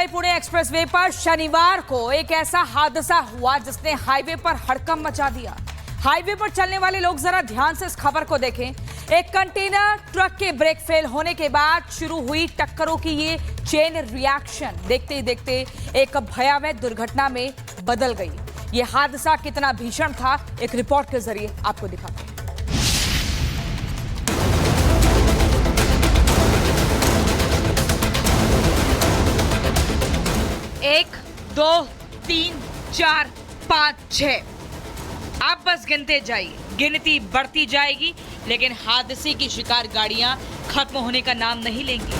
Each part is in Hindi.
मुंबई पुणे एक्सप्रेसवे पर शनिवार को एक ऐसा हादसा हुआ जिसने हाईवे पर हड़कंप मचा दिया। हाईवे पर चलने वाले लोग जरा ध्यान से इस खबर को देखें। एक कंटेनर ट्रक के ब्रेक फेल होने के बाद शुरू हुई टक्करों की ये चेन रिएक्शन देखते ही देखते एक भयावह दुर्घटना में बदल गई। ये हादसा कितना भीषण था, एक रिपोर्ट के जरिए आपको दिखाते हैं। 1, 2, 3, 4, 5, 6 आप बस गिनते जाइए, गिनती बढ़ती जाएगी, लेकिन हादसे की शिकार गाड़ियां खत्म होने का नाम नहीं लेंगी।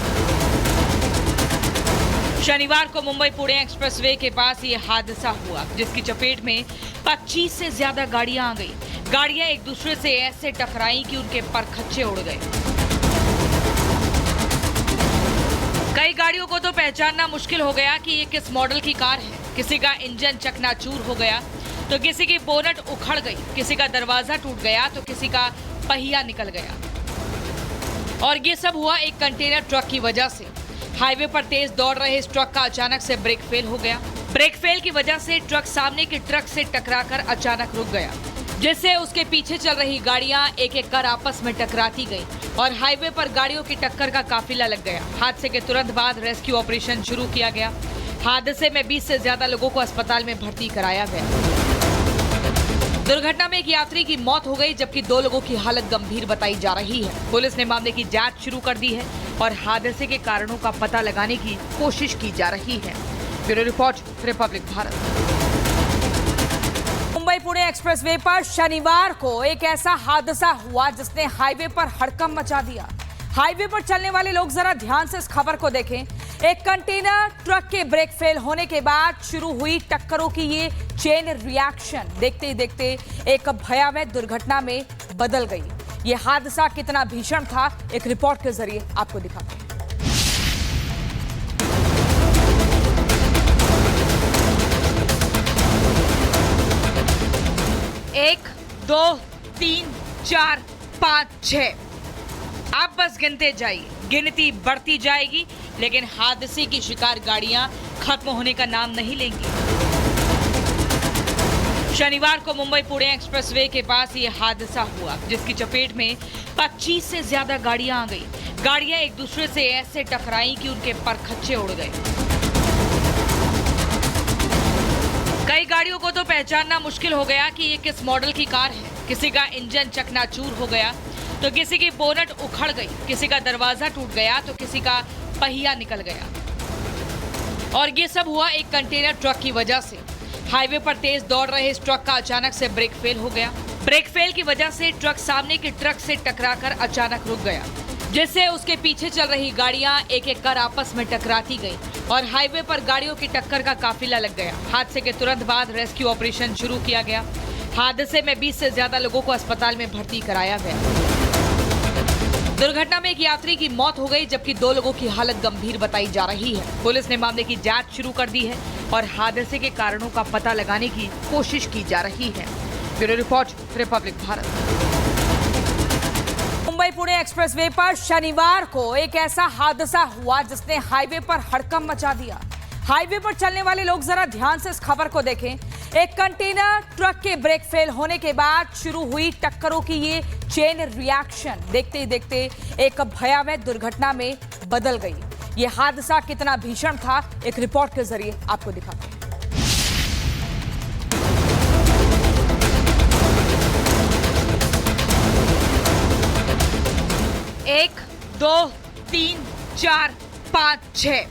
शनिवार को मुंबई पुणे एक्सप्रेसवे के पास ये हादसा हुआ, जिसकी चपेट में 25 से ज्यादा गाड़ियां आ गई। गाड़ियां एक दूसरे से ऐसे टकराई कि उनके परखच्चे उड़ गए। कई गाड़ियों को तो पहचानना मुश्किल हो गया कि ये किस मॉडल की कार है। किसी का इंजन चकनाचूर हो गया तो किसी की बोनट उखड़ गई, किसी का दरवाजा टूट गया तो किसी का पहिया निकल गया। और ये सब हुआ एक कंटेनर ट्रक की वजह से। हाईवे पर तेज दौड़ रहे इस ट्रक का अचानक से ब्रेक फेल हो गया। ब्रेक फेल की वजह से ट्रक सामने के ट्रक से टकराकर अचानक रुक गया, जिससे उसके पीछे चल रही गाड़ियां एक एक कर आपस में टकराती गई और हाईवे पर गाड़ियों की टक्कर का काफिला लग गया। हादसे के तुरंत बाद रेस्क्यू ऑपरेशन शुरू किया गया। हादसे में 20 से ज्यादा लोगों को अस्पताल में भर्ती कराया गया। दुर्घटना में एक यात्री की मौत हो गई, जबकि 2 लोगों की हालत गंभीर बताई जा रही है। पुलिस ने मामले की जांच शुरू कर दी है और हादसे के कारणों का पता लगाने की कोशिश की जा रही है। Bureau report, Republic Bharat. Mumbai Pune expressway पर शनिवार को एक ऐसा हादसा हुआ जिसने हाईवे पर हड़कंप मचा दिया। हाईवे पर चलने वाले लोग जरा ध्यान से इस खबर को देखें। एक कंटेनर ट्रक के ब्रेक फेल होने के बाद शुरू हुई टक्करों की ये चेन रिएक्शन देखते ही देखते एक भयावह दुर्घटना में बदल गई। ये हादसा कितना भीषण था, एक रिपोर्ट के जरिए आपको दिखाते हैं। 1, 2, 3, 4, 5, 6 आप बस गिनते जाइए, गिनती बढ़ती जाएगी, लेकिन हादसे की शिकार गाड़ियां खत्म होने का नाम नहीं लेंगी। शनिवार को मुंबई पुणे एक्सप्रेसवे के पास ये हादसा हुआ, जिसकी चपेट में 25 से ज्यादा गाड़ियां आ गई। गाड़ियां एक दूसरे से ऐसे टकराई कि उनके परखच्चे उड़ गए। कई गाड़ियों को तो पहचानना मुश्किल हो गया कि ये किस मॉडल की कार है। किसी का इंजन चकनाचूर हो गया तो किसी की बोनट उखड़ गई, किसी का दरवाजा टूट गया तो किसी का पहिया निकल गया। और ये सब हुआ एक कंटेनर ट्रक की वजह से। हाईवे पर तेज दौड़ रहे इस ट्रक का अचानक से ब्रेक फेल हो गया। ब्रेक फेल की वजह से ट्रक सामने के ट्रक से टकराकर अचानक रुक गया, जिससे उसके पीछे चल रही गाड़ियां एक एक कर आपस में टकराती गई और हाईवे पर गाड़ियों की टक्कर का काफिला लग गया। हादसे के तुरंत बाद रेस्क्यू ऑपरेशन शुरू किया गया। हादसे में 20 से ज्यादा लोगों को अस्पताल में भर्ती कराया गया। दुर्घटना में एक यात्री की मौत हो गई, जबकि 2 लोगों की हालत गंभीर बताई जा रही है। पुलिस ने मामले की जांच शुरू कर दी है और हादसे के कारणों का पता लगाने की कोशिश की जा रही है। Bureau report, Republic Bharat. Mumbai Pune expressway पर शनिवार को एक ऐसा हादसा हुआ जिसने हाईवे पर हड़कंप मचा दिया। हाईवे पर चलने वाले लोग जरा ध्यान से इस खबर को देखें। एक कंटेनर ट्रक के ब्रेक फेल होने के बाद शुरू हुई टक्करों की ये चेन रिएक्शन देखते ही देखते एक भयावह दुर्घटना में बदल गई। ये हादसा कितना भीषण था, एक रिपोर्ट के जरिए आपको दिखाते हैं। 1, 2, 3, 4, 5, 6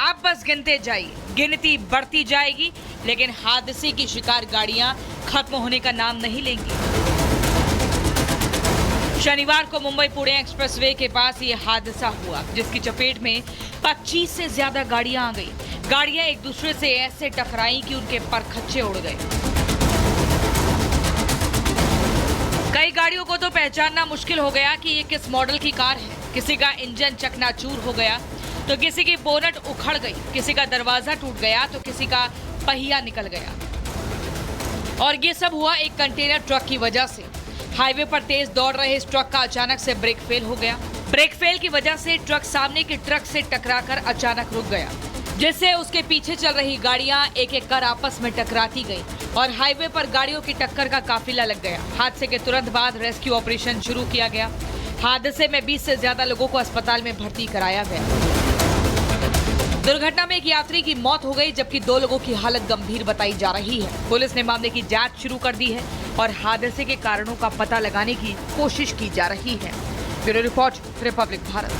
आप बस गिनते जाइए, गिनती बढ़ती जाएगी, लेकिन हादसे की शिकार गाड़ियां खत्म होने का नाम नहीं लेंगी। शनिवार को मुंबई पुणे एक्सप्रेसवे के पास ये हादसा हुआ, जिसकी चपेट में 25 से ज्यादा गाड़ियां आ गई। गाड़ियां एक दूसरे से ऐसे टकराई कि उनके परखच्चे उड़ गए। कई गाड़ियों को तो पहचानना मुश्किल हो गया कि ये किस मॉडल की कार है। किसी का इंजन चकनाचूर हो गया तो किसी की बोनट उखड़ गई, किसी का दरवाजा टूट गया तो किसी का पहिया निकल गया। और ये सब हुआ एक कंटेनर ट्रक की वजह से। हाईवे पर तेज दौड़ रहे इस ट्रक का अचानक से ब्रेक फेल हो गया। ब्रेक फेल की वजह से ट्रक सामने के ट्रक से टकराकर अचानक रुक गया, जिससे उसके पीछे चल रही गाड़ियां एक एक कर आपस में टकराती गई और हाईवे पर गाड़ियों की टक्कर का काफिला लग गया। हादसे के तुरंत बाद रेस्क्यू ऑपरेशन शुरू किया गया। हादसे में 20 से ज्यादा लोगों को अस्पताल में भर्ती कराया गया। दुर्घटना में एक यात्री की मौत हो गई, जबकि 2 लोगों की हालत गंभीर बताई जा रही है। पुलिस ने मामले की जांच शुरू कर दी है और हादसे के कारणों का पता लगाने की कोशिश की जा रही है। Bureau report, Republic Bharat.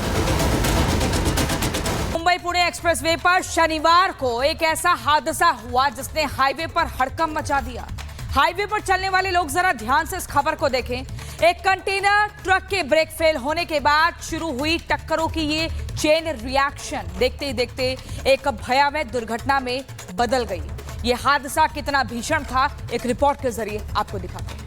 Mumbai Pune expressway पर शनिवार को एक ऐसा हादसा हुआ जिसने हाईवे पर हड़कंप मचा दिया। हाईवे पर चलने वाले लोग जरा ध्यान से इस खबर को देखें। एक कंटेनर ट्रक के ब्रेक फेल होने के बाद शुरू हुई टक्करों की ये चेन रिएक्शन देखते ही देखते एक भयावह दुर्घटना में बदल गई। ये हादसा कितना भीषण था, एक रिपोर्ट के जरिए आपको दिखाते हैं।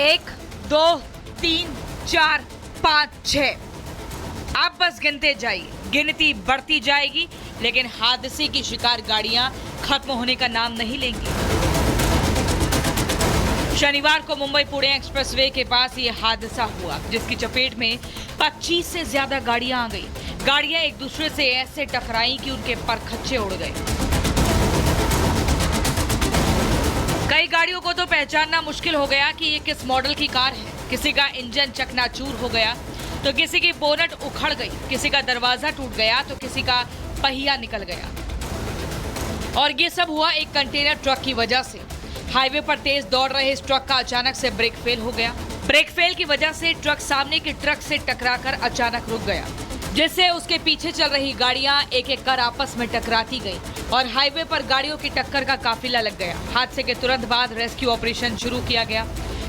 1, 2, 3, 4, 5, 6 आप बस गिनते जाइए, गिनती बढ़ती जाएगी, लेकिन हादसे की शिकार गाड़ियां खत्म होने का नाम नहीं लेंगी। शनिवार को मुंबई पुणे एक्सप्रेसवे के पास ये हादसा हुआ, जिसकी चपेट में 25 से ज्यादा गाड़ियां आ गई। गाड़ियां एक दूसरे से ऐसे टकराई कि उनके परखच्चे उड़ गए। कई गाड़ियों को तो पहचानना मुश्किल हो गया कि ये किस मॉडल की कार है। किसी का इंजन चकनाचूर हो गया, तो किसी की बोनट उखड़ गई, किसी का दरवाजा टूट गया, तो किसी का पहिया निकल गया। और ये सब हुआ एक कंटेनर ट्रक की वजह से। हाईवे पर तेज दौड़ रहे इस ट्रक का अचानक से ब्रेक फेल हो गया। ब्रेक फेल की वजह से ट्रक सामने के ट्रक से टकराकर अचानक रुक गया, जिससे उसके पीछे चल रही गाड़ियां एक एक कर आपस में टकराती गई और हाईवे पर गाड़ियों की टक्कर का काफिला लग गया। हादसे के तुरंत बाद रेस्क्यू ऑपरेशन शुरू किया गया।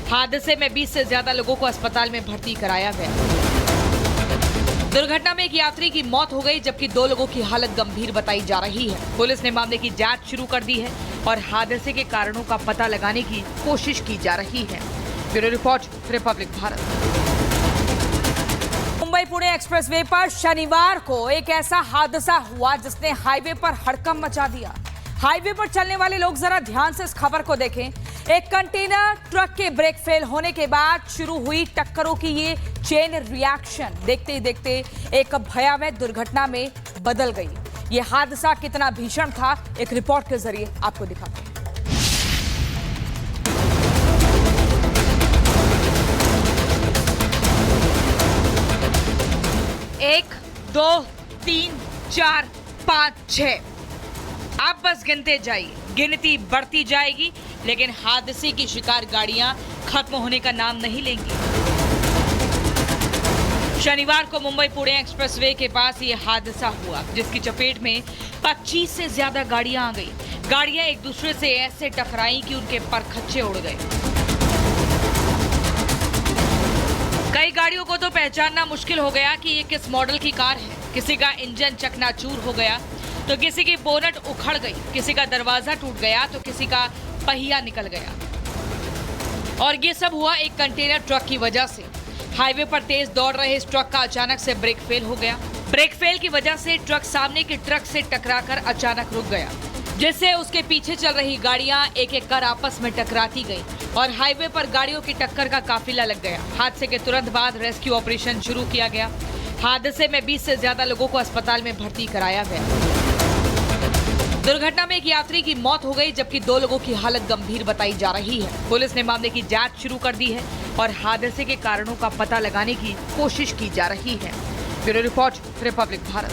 हादसे में 20 से ज्यादा लोगों को अस्पताल में भर्ती कराया गया। दुर्घटना में एक यात्री की मौत हो गई, जबकि 2 लोगों की हालत गंभीर बताई जा रही है। पुलिस ने मामले की जांच शुरू कर दी है और हादसे के कारणों का पता लगाने की कोशिश की जा रही है। Bureau report, Republic Bharat. Mumbai Pune expressway पर शनिवार को एक ऐसा हादसा हुआ जिसने हाईवे पर हड़कंप मचा दिया। हाईवे पर चलने वाले लोग जरा ध्यान से इस खबर को देखें। एक कंटेनर ट्रक के ब्रेक फेल होने के बाद शुरू हुई टक्करों की ये चेन रिएक्शन देखते ही देखते एक भयावह दुर्घटना में बदल गई। ये हादसा कितना भीषण था, एक रिपोर्ट के जरिए आपको दिखाते हैं। 1, 2, 3, 4, 5, 6 आप बस गिनते जाइए, गिनती बढ़ती जाएगी, लेकिन हादसे की शिकार गाड़ियां खत्म होने का नाम नहीं लेंगी। शनिवार को मुंबई पुणे एक्सप्रेसवे के पास ये हादसा हुआ, जिसकी चपेट में 25 से ज्यादा गाड़ियां आ गई। गाड़ियां एक दूसरे से ऐसे टकराई कि उनके परखच्चे उड़ गए। कई गाड़ियों को तो पहचानना मुश्किल हो गया कि ये किस मॉडल की कार है। किसी का इंजन चकनाचूर हो गया, तो किसी की बोनट उखड़ गई, किसी का दरवाजा टूट गया, तो किसी का पहिया निकल गया। और ये सब हुआ एक कंटेनर ट्रक की वजह से। हाईवे पर तेज दौड़ रहे इस ट्रक का अचानक से ब्रेक फेल हो गया। ब्रेक फेल की वजह से ट्रक सामने के ट्रक से टकराकर अचानक रुक गया, जिससे उसके पीछे चल रही गाड़ियां एक एक कर आपस में टकराती गई और हाईवे पर गाड़ियों की टक्कर का काफिला लग गया। हादसे के तुरंत बाद रेस्क्यू ऑपरेशन शुरू किया गया। हादसे में 20 से ज्यादा लोगों को अस्पताल में भर्ती कराया गया। दुर्घटना में एक यात्री की मौत हो गई, जबकि 2 लोगों की हालत गंभीर बताई जा रही है। पुलिस ने मामले की जांच शुरू कर दी है और हादसे के कारणों का पता लगाने की कोशिश की जा रही है। Bureau report, Republic Bharat.